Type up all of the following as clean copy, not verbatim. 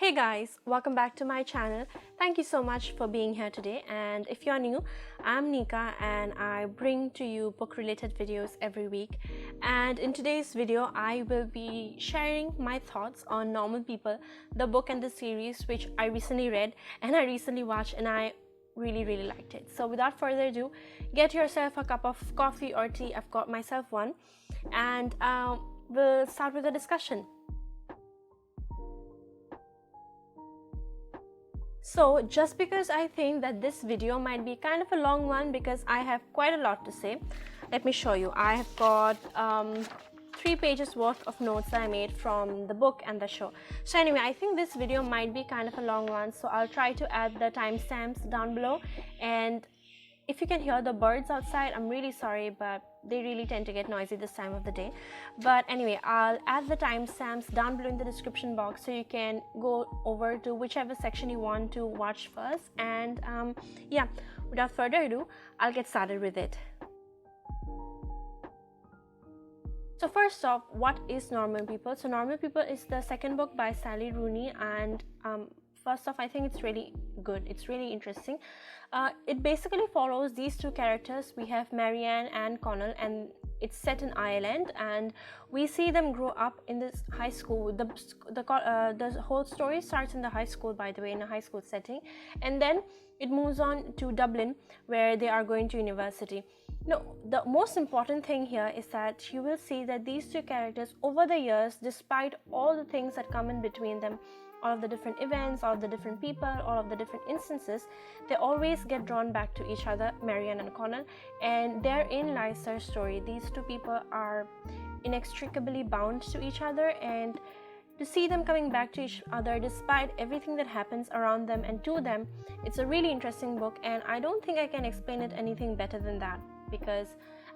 Hey guys, welcome back to my channel. Thank you so much for being here today, and if you're new, I'm Nika and I bring to you book related videos every week. And in today's video I will be sharing my thoughts on Normal People, the book and the series which I recently read and I recently watched, and I really liked it. So without further ado, get yourself a cup of coffee or tea. I've got myself one, and we'll start with the discussion. So just because I think that this video might be kind of a long one because I have quite a lot to say, let me show you. I have got 3 pages worth of notes that I made from the book and the show. So anyway, I think this video might be kind of a long one, so I'll try to add the timestamps down below. And if you can hear the birds outside, I'm really sorry, but they really tend to get noisy this time of the day. But anyway, I'll add the timestamps down below in the description box so you can go over to whichever section you want to watch first. And yeah, without further ado, I'll get started with it. So first off, what is Normal People? So Normal People is the second book by Sally Rooney, and first off, I think it's really good. It's really interesting. It basically follows these 2 characters. We have Marianne and Connell, and it's set in Ireland, and we see them grow up in this high school. The whole story starts in the high school, by the way, in a high school setting, and then it moves on to Dublin, where they are going to university. No, the most important thing here is that you will see that these 2 characters over the years, despite all the things that come in between them, all of the different events, all of the different people, all of the different instances, they always get drawn back to each other, Marianne and Connell, and therein lies their story. These 2 people are inextricably bound to each other, and to see them coming back to each other despite everything that happens around them and to them, it's a really interesting book, and I don't think I can explain it anything better than that, because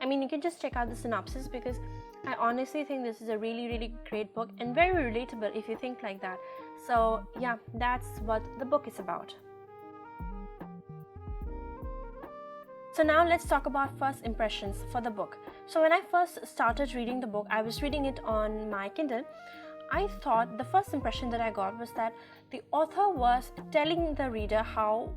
I mean, you can just check out the synopsis, because I honestly think this is a really great book and very relatable if you think like that. So yeah, that's what the book is about. So now let's talk about first impressions for the book. So when I first started reading the book, I was reading it on my Kindle. I thought the first impression that I got was that the author was telling the reader how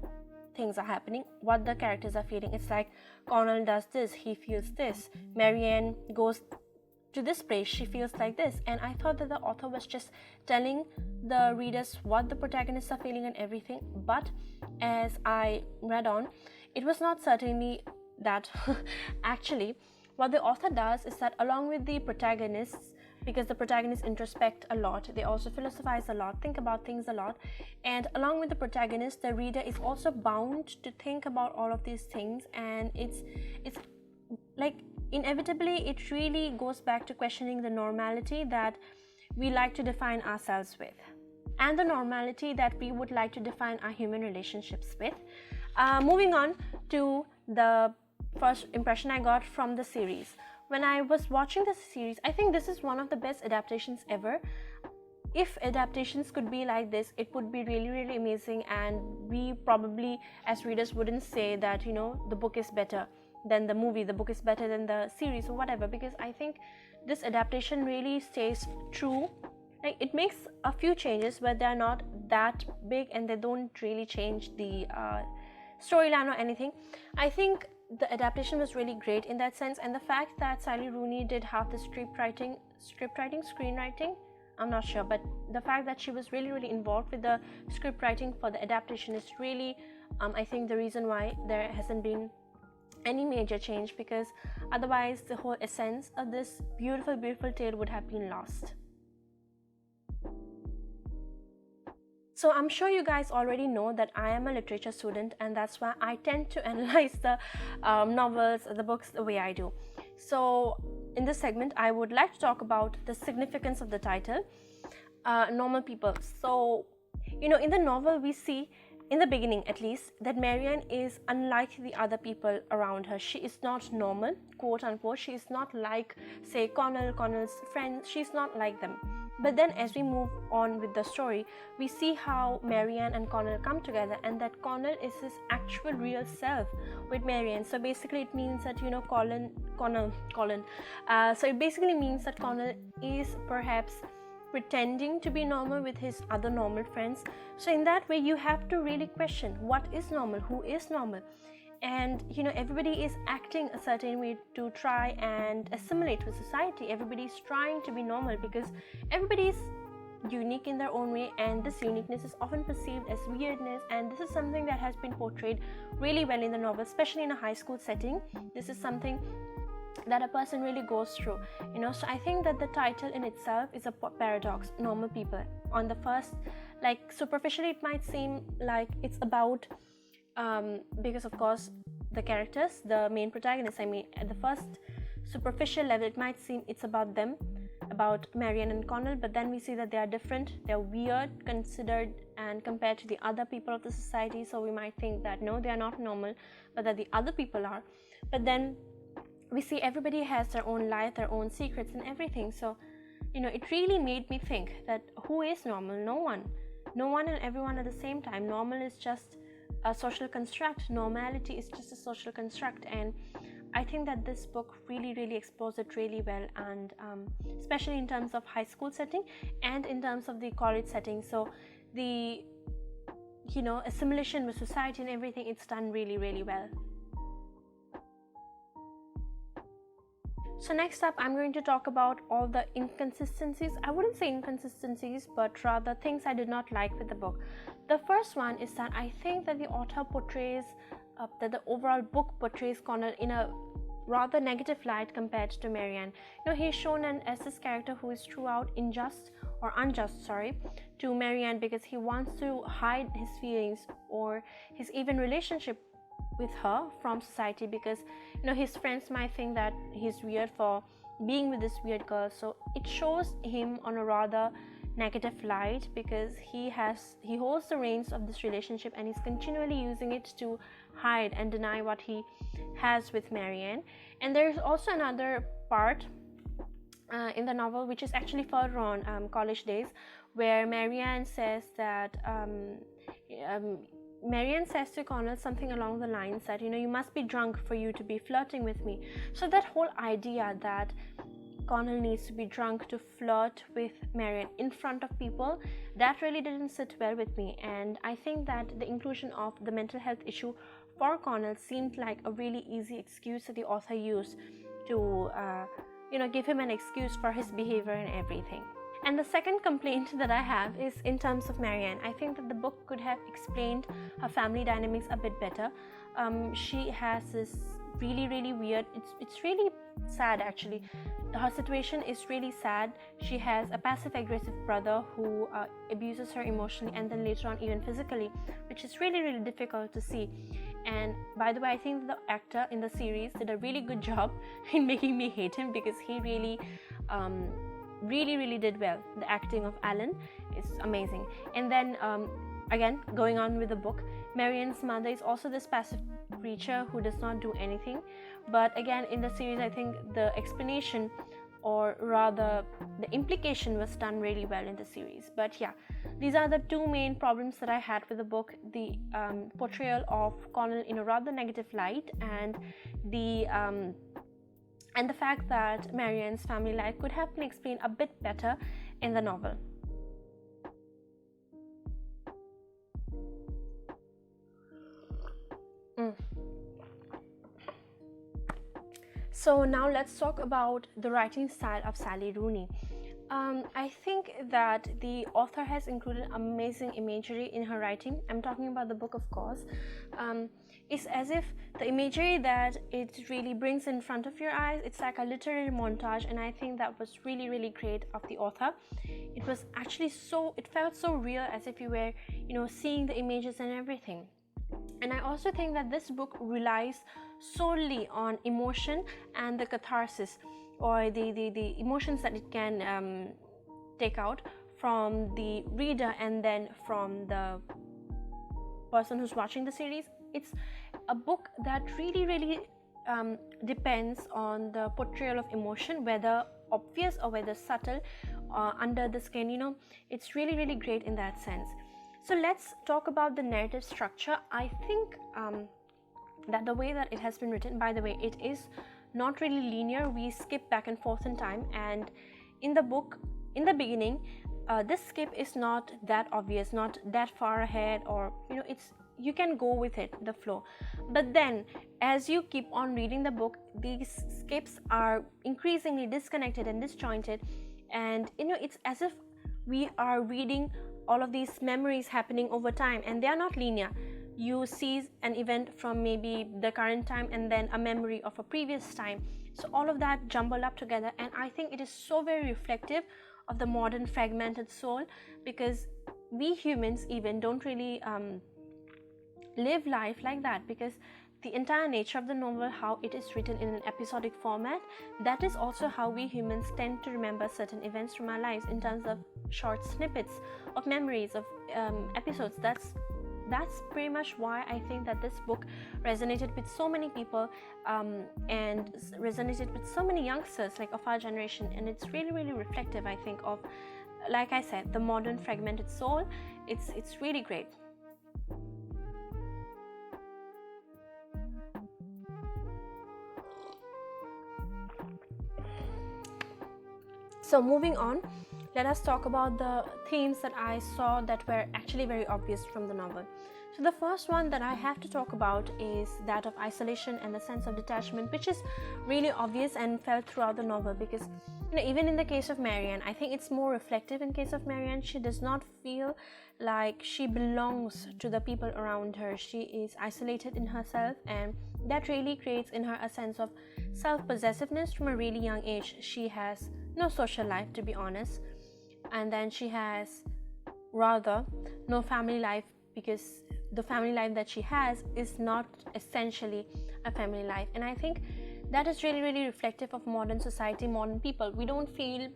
things are happening, what the characters are feeling. It's like Connell does this, he feels this. Marianne goes to this place, she feels like this. And I thought that the author was just telling the readers what the protagonists are feeling and everything. But as I read on, it was not certainly that. Actually, what the author does is that along with the protagonists, because the protagonists introspect a lot, they also philosophize a lot, think about things a lot, and along with the protagonist, the reader is also bound to think about all of these things. And it's like inevitably it really goes back to questioning the normality that we like to define ourselves with, and the normality that we would like to define our human relationships with. Moving on to the first impression I got from the series. When I was watching this series, I think this is one of the best adaptations ever. If adaptations could be like this, it would be really amazing, and we probably as readers wouldn't say that, you know, the book is better than the movie, the book is better than the series or whatever, because I think this adaptation really stays true. Like, it makes a few changes, but they're not that big and they don't really change the storyline or anything. I think the adaptation was really great in that sense, and the fact that Sally Rooney did half the screenwriting, I'm not sure, but the fact that she was really involved with the script writing for the adaptation is really I think the reason why there hasn't been any major change, because otherwise the whole essence of this beautiful tale would have been lost. So I'm sure you guys already know that I am a literature student, and that's why I tend to analyze the novels, the books the way I do. So in this segment, I would like to talk about the significance of the title, Normal People. So, you know, in the novel we see, in the beginning at least, that Marianne is unlike the other people around her. She is not normal, quote unquote. She is not like, say, Connell's friends. She's not like them. But then as we move on with the story, we see how Marianne and Connell come together, and that Connell is his actual real self with Marianne. So basically it means that, you know, So it basically means that Connell is perhaps pretending to be normal with his other normal friends. So in that way, you have to really question what is normal, who is normal. And everybody is acting a certain way to try and assimilate with society. Everybody is trying to be normal because everybody is unique in their own way, and this uniqueness is often perceived as weirdness. And this is something that has been portrayed really well in the novel, especially in a high school setting. This is something that a person really goes through, so I think that the title in itself is a paradox. Normal people, on the first, like, superficially it might seem like it's about because of course the characters, the main protagonists, at the first superficial level it might seem it's about them, about Marianne and Connell, but then we see that they are different, they're weird considered and compared to the other people of the society. So we might think that no, they are not normal, but that the other people are. But then we see everybody has their own life, their own secrets and everything. So it really made me think that who is normal? No one and everyone at the same time. Normal is just a social construct. Normality is just a social construct. And I think that this book really explores it really well, and especially in terms of high school setting and in terms of the college setting. So the assimilation with society and everything, it's done really well. So next up, I'm going to talk about all the inconsistencies. I wouldn't say inconsistencies, but rather things I did not like with the book. The first one is that I think that the author portrays, that the overall book portrays Connell in a rather negative light compared to Marianne. He's shown as this character who is throughout unjust to Marianne because he wants to hide his feelings or his even relationship with her from society, because his friends might think that he's weird for being with this weird girl. So it shows him on a rather negative light because he holds the reins of this relationship and he's continually using it to hide and deny what he has with Marianne. And there's also another part in the novel which is actually further on, college days, where Marianne says to Connell something along the lines that you must be drunk for you to be flirting with me. So that whole idea that Connell needs to be drunk to flirt with Marianne in front of people, that really didn't sit well with me. And I think that the inclusion of the mental health issue for Connell seemed like a really easy excuse that the author used to give him an excuse for his behavior and everything. And the second complaint that I have is in terms of Marianne. I think that the book could have explained her family dynamics a bit better. She has this really weird, it's really sad actually. Her situation is really sad. She has a passive-aggressive brother who abuses her emotionally and then later on even physically, which is really difficult to see. And by the way, I think the actor in the series did a really good job in making me hate him because he really did well. The acting of Alan is amazing. And then again, going on with the book, Marianne's mother is also this passive creature who does not do anything. But again, in the series, I think the explanation, or rather the implication, was done really well in the series. But yeah, these are the two main problems that I had with the book: the portrayal of Connell in a rather negative light, and the fact that Marianne's family life could have been explained a bit better in the novel. So now let's talk about the writing style of Sally Rooney. I think that the author has included amazing imagery in her writing. I'm talking about the book, of course. It's as if the imagery that it really brings in front of your eyes, it's like a literary montage, and I think that was really great of the author. It was actually it felt so real, as if you were, seeing the images and everything. And I also think that this book relies solely on emotion and the catharsis, or the emotions that it can take out from the reader and then from the person who's watching the series. It's a book that really depends on the portrayal of emotion, whether obvious or whether subtle, under the skin. It's really great in that sense. So let's talk about the narrative structure. I think that the way that it has been written, by the way, it is not really linear. We skip back and forth in time, and in the book, in the beginning, this skip is not that obvious, not that far ahead, or you can go with it, the flow. But then as you keep on reading the book, these skips are increasingly disconnected and disjointed, and it's as if we are reading all of these memories happening over time, and they are not linear. You see an event from maybe the current time and then a memory of a previous time, so all of that jumbled up together. And I think it is so very reflective of the modern fragmented soul, because we humans even don't really live life like that, because the entire nature of the novel, how it is written in an episodic format, that is also how we humans tend to remember certain events from our lives in terms of short snippets of memories of episodes. That's pretty much why I think that this book resonated with so many people, and resonated with so many youngsters like of our generation. And it's really, really reflective, I think, of, like I said, the modern fragmented soul. It's really great. So moving on, let us talk about the themes that I saw that were actually very obvious from the novel. So the first one that I have to talk about is that of isolation and the sense of detachment, which is really obvious and felt throughout the novel, because even in the case of Marianne, I think it's more reflective. In case of Marianne, she does not feel like she belongs to the people around her. She is isolated in herself, and that really creates in her a sense of self-possessiveness from a really young age. She has no social life, to be honest, and then she has rather no family life, because the family life that she has is not essentially a family life. And I think that is really, really reflective of modern society, modern people. We don't feel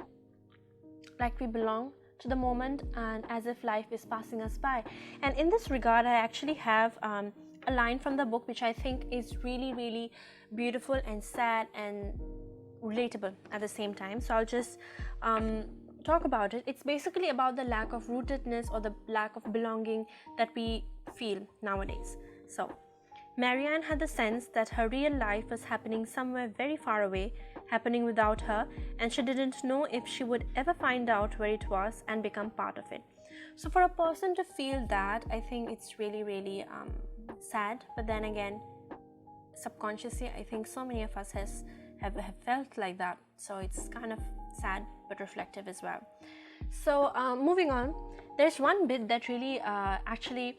like we belong to the moment, and as if life is passing us by. And in this regard, I actually have a line from the book which I think is really, really beautiful and sad and relatable at the same time. So I'll just talk about it. It's basically about the lack of rootedness or the lack of belonging that we feel nowadays. So Marianne had the sense that her real life was happening somewhere very far away, happening without her, and she didn't know if she would ever find out where it was and become part of it. So for a person to feel that, I think it's really, really sad. But then again, subconsciously, I think so many of us have felt like that. So it's kind of sad but reflective as well. So moving on, there's one bit that really actually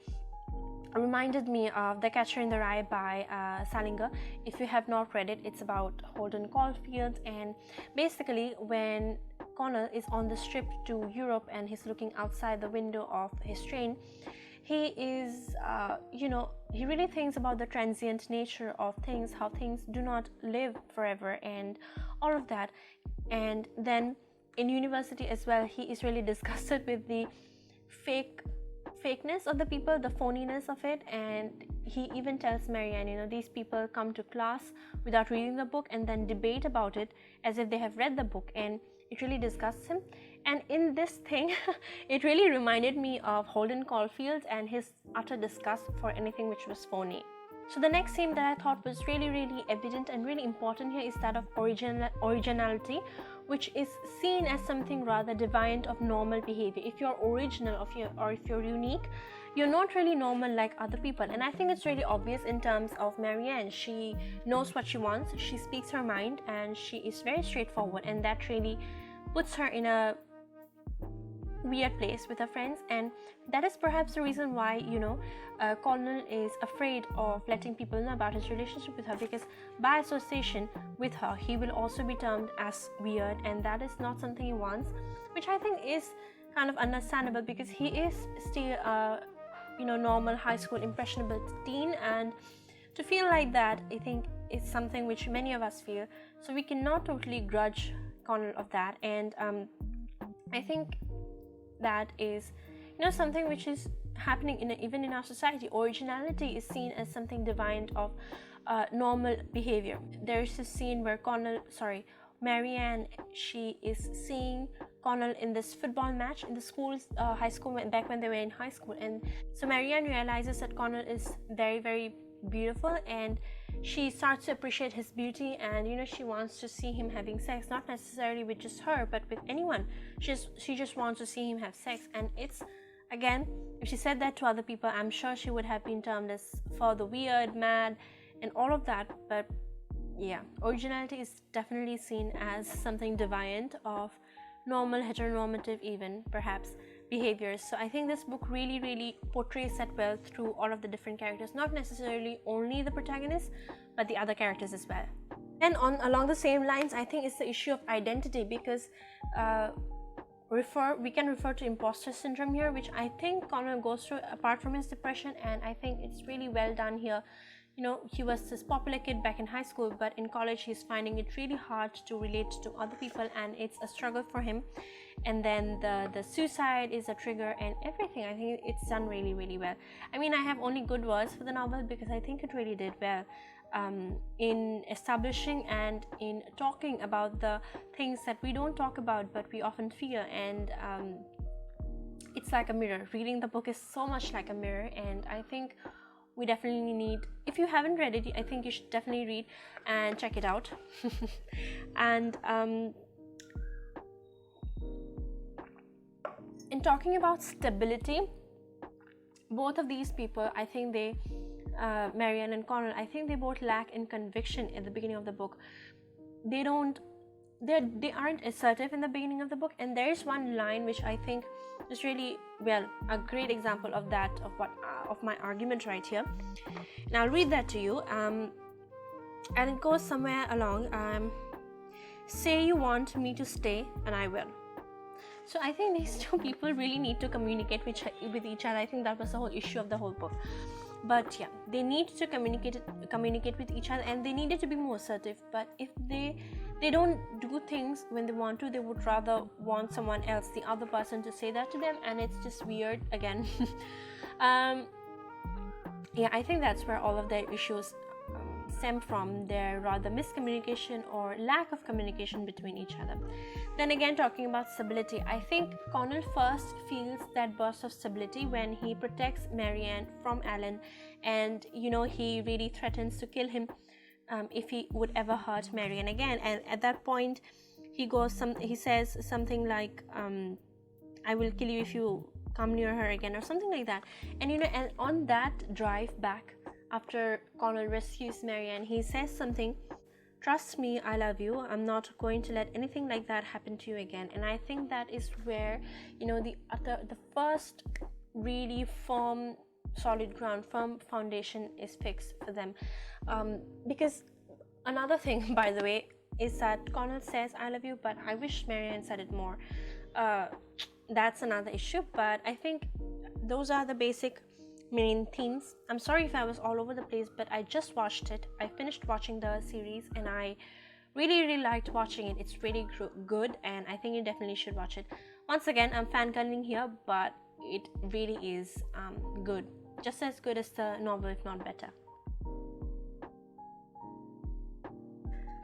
reminded me of The Catcher in the Rye by Salinger. If you have not read it, it's about Holden Caulfield, and basically when Connell is on this trip to Europe and he's looking outside the window of his train, he is he really thinks about the transient nature of things, how things do not live forever and all of that. And then in university as well, he is really disgusted with the fakeness of the people, the phoniness of it. And he even tells Marianne, these people come to class without reading the book and then debate about it as if they have read the book, and it really disgusts him. And in this thing, it really reminded me of Holden Caulfield and his utter disgust for anything which was phony. So the next theme that I thought was really, really evident and really important here is that of originality, which is seen as something rather deviant of normal behavior. If you're original or if you're unique, you're not really normal like other people. And I think it's really obvious in terms of Marianne. She knows what she wants, she speaks her mind, and she is very straightforward, and that really puts her in a weird place with her friends. And that is perhaps the reason why Connell is afraid of letting people know about his relationship with her, because by association with her he will also be termed as weird, and that is not something he wants, which I think is kind of understandable, because he is still a normal high school impressionable teen, and to feel like that, I think, is something which many of us feel. So we cannot totally grudge Connell of that. And I think that is something which is happening even in our society. Originality is seen as something deviant of normal behavior. There's a scene where Marianne, she is seeing Connell in this football match in the school's high school, back when they were in high school. And so Marianne realizes that Connell is very, very beautiful, and she starts to appreciate his beauty, and she wants to see him having sex, not necessarily with just her but with anyone. She just wants to see him have sex. And it's, again, if she said that to other people, I'm sure she would have been termed as for the weird, mad, and all of that. But yeah, originality is definitely seen as something deviant of normal, heteronormative even, perhaps, behaviors. So I think this book really portrays that well through all of the different characters, not necessarily only the protagonist, but the other characters as well. And along the same lines, I think it's the issue of identity, because we can refer to imposter syndrome here, which I think Connell goes through apart from his depression, and I think it's really well done here. He was this popular kid back in high school, but in college he's finding it really hard to relate to other people, and it's a struggle for him. And then the suicide is a trigger and everything. I think it's done really well. I mean, I have only good words for the novel because I think it really did well in establishing and in talking about the things that we don't talk about but we often fear. And it's like a mirror. Reading the book is so much like a mirror, and I think we definitely need, if you haven't read it, I think you should definitely read and check it out. And in talking about stability, both of these people, I think they, Marianne and Connell, I think they both lack in conviction at the beginning of the book. They aren't assertive in the beginning of the book, and there is one line which I think is really, well, a great example of that, of my argument right here. And I'll read that to you. And it goes somewhere along, say you want me to stay and I will. So I think these two people really need to communicate with each other. I think that was the whole issue of the whole book. But yeah, they need to communicate with each other, and they needed to be more assertive. But if they don't do things when they want to, they would rather want someone else, the other person, to say that to them, and it's just weird again. Yeah, I think that's where all of their issues stem from, their rather miscommunication or lack of communication between each other. Then again, talking about stability, I think Connell first feels that burst of stability when he protects Marianne from Alan, and he really threatens to kill him if he would ever hurt Marianne again. And at that point he says something like, I will kill you if you come near her again, or something like that. And and on that drive back after Connell rescues Marianne, he says something, trust me, I love you, I'm not going to let anything like that happen to you again. And I think that is where the first really firm, solid ground, firm foundation is fixed for them. Because another thing, by the way, is that Connell says I love you, but I wish Marianne said it more. That's another issue, but I think those are the basic main themes. I'm sorry if I was all over the place, but I just watched it. I finished watching the series and I really liked watching it. It's really good, and I think you definitely should watch it. Once again, I'm fangirling here, but it really is good, just as good as the novel, if not better.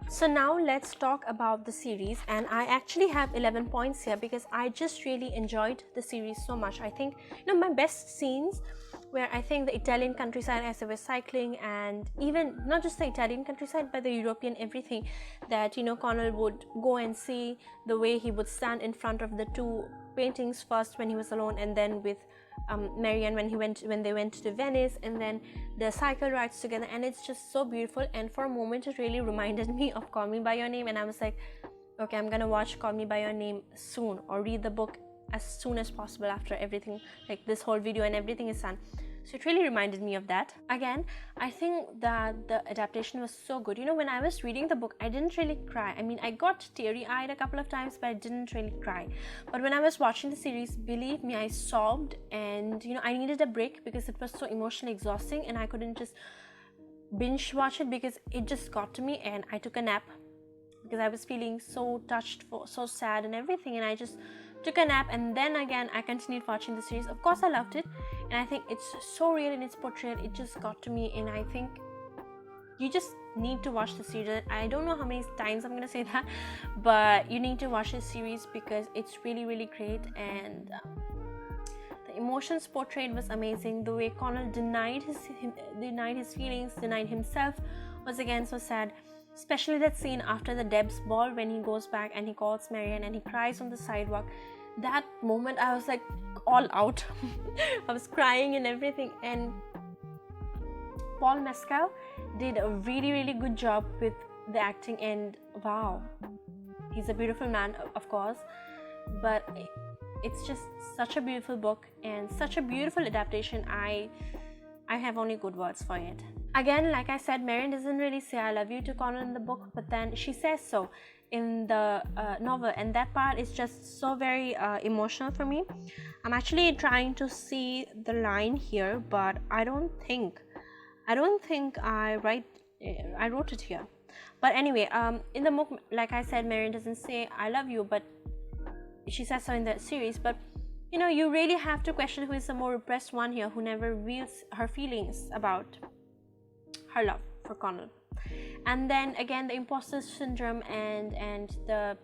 So now let's talk about the series, and I actually have 11 points here because I just really enjoyed the series so much. I think my best scenes where I think the Italian countryside as they were cycling, and even not just the Italian countryside but the European everything, that Connell would go and see, the way he would stand in front of the two paintings, first when he was alone and then with Marianne when they went to Venice, and then the cycle rides together, and it's just so beautiful. And for a moment it really reminded me of Call Me By Your Name, and I was like, okay, I'm gonna watch Call Me By Your Name soon, or read the book as soon as possible after everything, like this whole video and everything is done. So it really reminded me of that. Again, I think that the adaptation was so good. When I was reading the book, I didn't really cry. I mean, I got teary-eyed a couple of times, but I didn't really cry. But when I was watching the series, believe me, I sobbed, and I needed a break because it was so emotionally exhausting, and I couldn't just binge watch it because it just got to me. And I took a nap because I was feeling so touched, so sad and everything, and I just took a nap. And then again I continued watching the series. Of course I loved it, and I think it's so real in its portrayal. It just got to me, and I think you just need to watch the series. I don't know how many times I'm gonna say that, but you need to watch this series because it's really great. And the emotions portrayed was amazing. The way Connell denied his feelings, denied himself was again so sad, especially that scene after the Deb's ball when he goes back and he calls Marianne and he cries on the sidewalk. That moment I was like all out. I was crying and everything, and Paul Mescal did a really good job with the acting, and wow, he's a beautiful man, of course, but it's just such a beautiful book and such a beautiful adaptation. I have only good words for it. Again, like I said, Marianne doesn't really say I love you to Connell in the book, but then she says so in the novel, and that part is just so very emotional for me. I'm actually trying to see the line here, but I don't think I wrote it here. But anyway, in the book, like I said, Marianne doesn't say I love you, but she says so in the series. But you know, you really have to question who is the more repressed one here, who never reveals her feelings about her love for Connell. And then again, the imposter syndrome and the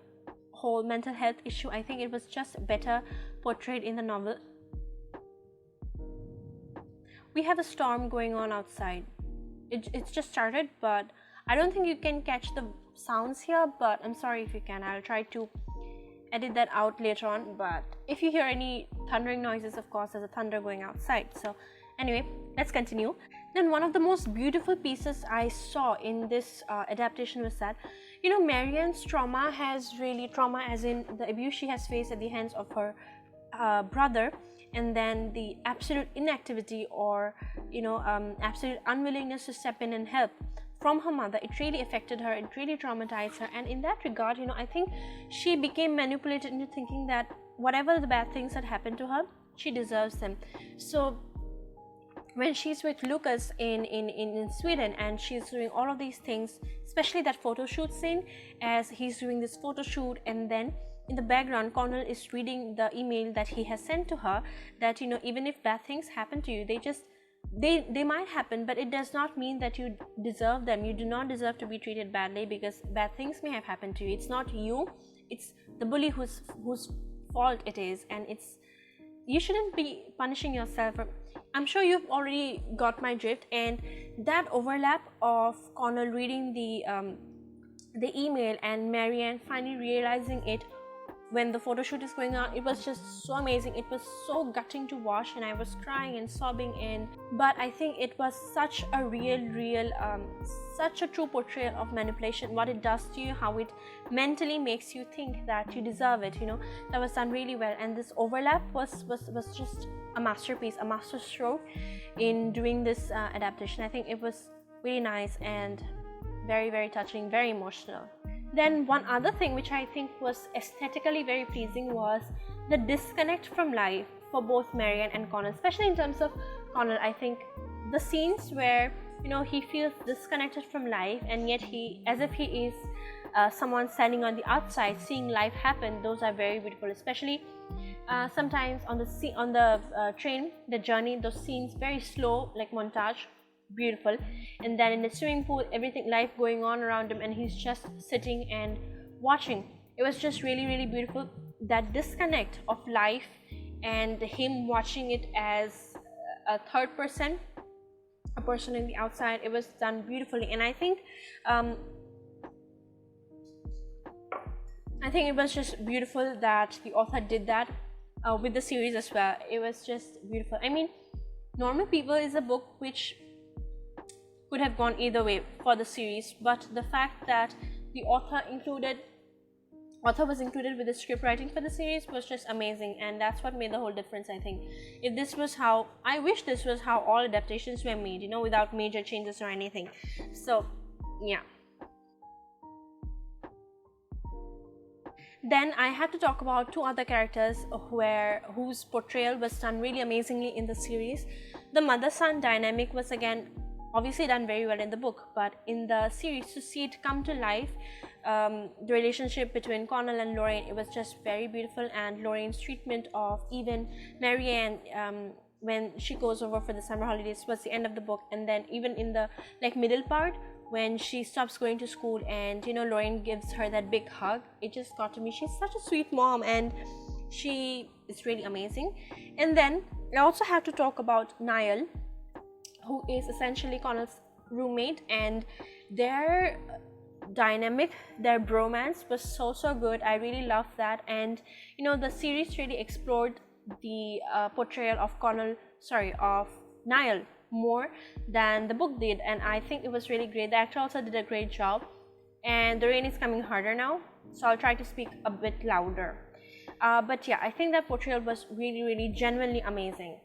whole mental health issue, I think it was just better portrayed in the novel. We have a storm going on outside. It's just started, but I don't think you can catch the sounds here, but I'm sorry if you can. I'll try to edit that out later on. But if you hear any thundering noises, of course there's a thunder going outside. So anyway, let's continue. Then one of the most beautiful pieces I saw in this adaptation was that, you know, Marianne's trauma as in the abuse she has faced at the hands of her brother, and then the absolute inactivity or, you know, absolute unwillingness to step in and help from her mother. It really affected her, it really traumatized her, and in that regard, you know, I think she became manipulated into thinking that whatever the bad things that happened to her, she deserves them. So when she's with Lucas in Sweden and she's doing all of these things, especially that photo shoot scene, as he's doing this photo shoot, and then in the background Connell is reading the email that he has sent to her, that, you know, even if bad things happen to you, they might happen, but it does not mean that you deserve them. You do not deserve to be treated badly, because bad things may have happened to you. It's not you, it's the bully whose fault it is, and you shouldn't be punishing yourself. I'm sure you've already got my drift, and that overlap of Connell reading the email and Marianne finally realizing it when the photo shoot is going on, it was just so amazing. It was so gutting to watch, and I was crying and sobbing but I think it was such a such a true portrayal of manipulation, what it does to you, how it mentally makes you think that you deserve it, you know. That was done really well, and this overlap was just a masterpiece, a masterstroke in doing this adaptation. I think it was really nice and very touching, very emotional. Then one other thing which I think was aesthetically very pleasing was the disconnect from life for both Marianne and Connell, especially in terms of Connell. I think the scenes where, you know, he feels disconnected from life, and yet as if he is someone standing on the outside seeing life happen, those are very beautiful. Especially sometimes on the train, the journey, those scenes very slow, like montage, beautiful. And then in the swimming pool, everything, life going on around him, and he's just sitting and watching. It was just really beautiful, that disconnect of life and him watching it as a third person, a person in the outside. It was done beautifully, and I think it was just beautiful that the author did that with the series as well. It was just beautiful. I mean, Normal People is a book which could have gone either way for the series, but the fact that the author was included with the script writing for the series was just amazing, and that's what made the whole difference. I think I wish this was how all adaptations were made, you know, without major changes or anything. So yeah. Then I had to talk about two other characters whose portrayal was done really amazingly in the series. The mother-son dynamic was again obviously done very well in the book, but in the series, to see it come to life, the relationship between Connell and Lorraine, it was just very beautiful. And Lorraine's treatment of even Marianne when she goes over for the summer holidays was the end of the book, and then even in the middle part, when she stops going to school and, you know, Lorraine gives her that big hug, it just got to me. She's such a sweet mom, and she is really amazing. And then I also have to talk about Niall, who is essentially Connell's roommate, and their dynamic, their bromance was so good. I really loved that. And you know, the series really explored the portrayal of Niall more than the book did, and I think it was really great. The actor also did a great job, and the rain is coming harder now, so I'll try to speak a bit louder. But yeah, I think that portrayal was really genuinely amazing.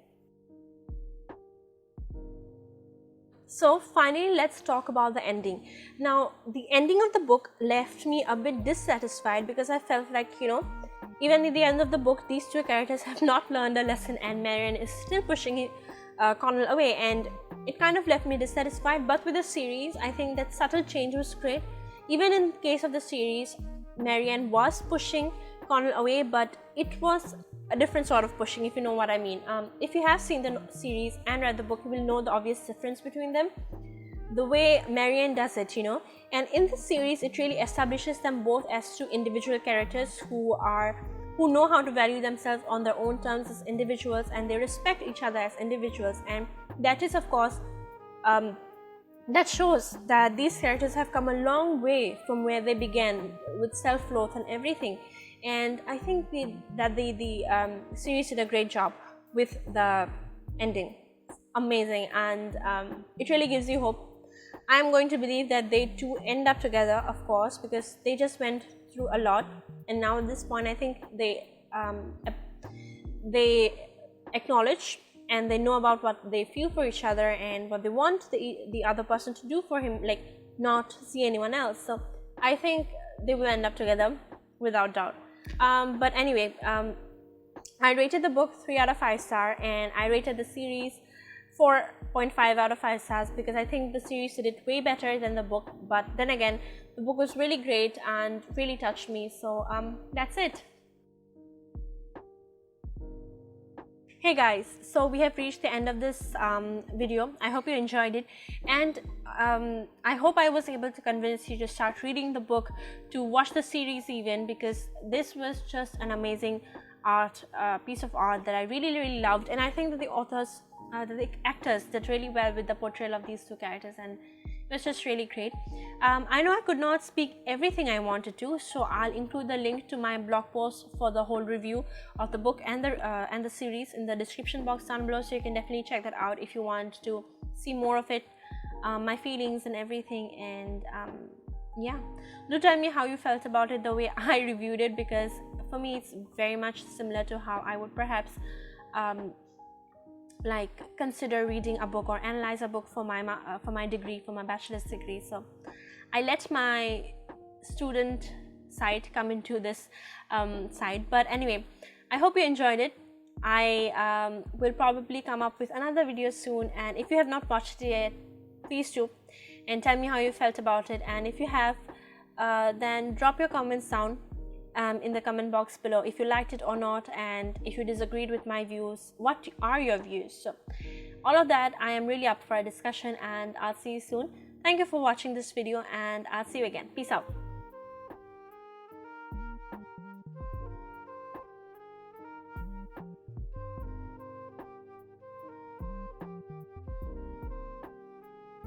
So finally, let's talk about the ending. Now, the ending of the book left me a bit dissatisfied because I felt like, you know, even at the end of the book, these two characters have not learned a lesson, and Marianne is still pushing Connell away, and it kind of left me dissatisfied. But with the series, I think that subtle change was great. Even in case of the series, Marianne was pushing Connell away, but it was a different sort of pushing, if you know what I mean. If you have seen the series and read the book, you will know the obvious difference between them. The way Marianne does it, you know. And in the series, it really establishes them both as two individual characters who know how to value themselves on their own terms as individuals, and they respect each other as individuals. And that is, of course, that shows that these characters have come a long way from where they began with self-worth and everything. And I think that the series did a great job with the ending. Amazing. And it really gives you hope. I'm going to believe that they two end up together, of course, because they just went through a lot, and now at this point I think they acknowledge and they know about what they feel for each other and what they want the other person to do for him, like not see anyone else. So I think they will end up together without doubt. But anyway, I rated the book 3 out of 5 stars, and I rated the series 4.5 out of 5 stars because I think the series did it way better than the book. But then again, the book was really great and really touched me. So that's it. Hey guys, so we have reached the end of this video. I hope you enjoyed it, and I hope I was able to convince you to start reading the book, to watch the series even, because this was just an amazing piece of art that I really loved. And I think that the authors, the actors did really well with the portrayal of these two characters, and it was just really great. I know I could not speak everything I wanted to, so I'll include the link to my blog post for the whole review of the book and the series in the description box down below, so you can definitely check that out if you want to see more of it, my feelings and everything. And yeah, do tell me how you felt about it the way I reviewed it, because for me it's very much similar to how I would perhaps like consider reading a book or analyze a book for my degree, for my bachelor's degree. So I let my student side come into this side. But anyway, I hope you enjoyed it. I will probably come up with another video soon, and if you have not watched it yet, please do and tell me how you felt about it. And if you have, then drop your comments down in the comment box below if you liked it or not, and if you disagreed with my views, what are your views. So all of that, I am really up for a discussion, and I'll see you soon. Thank you for watching this video, and I'll see you again. Peace out.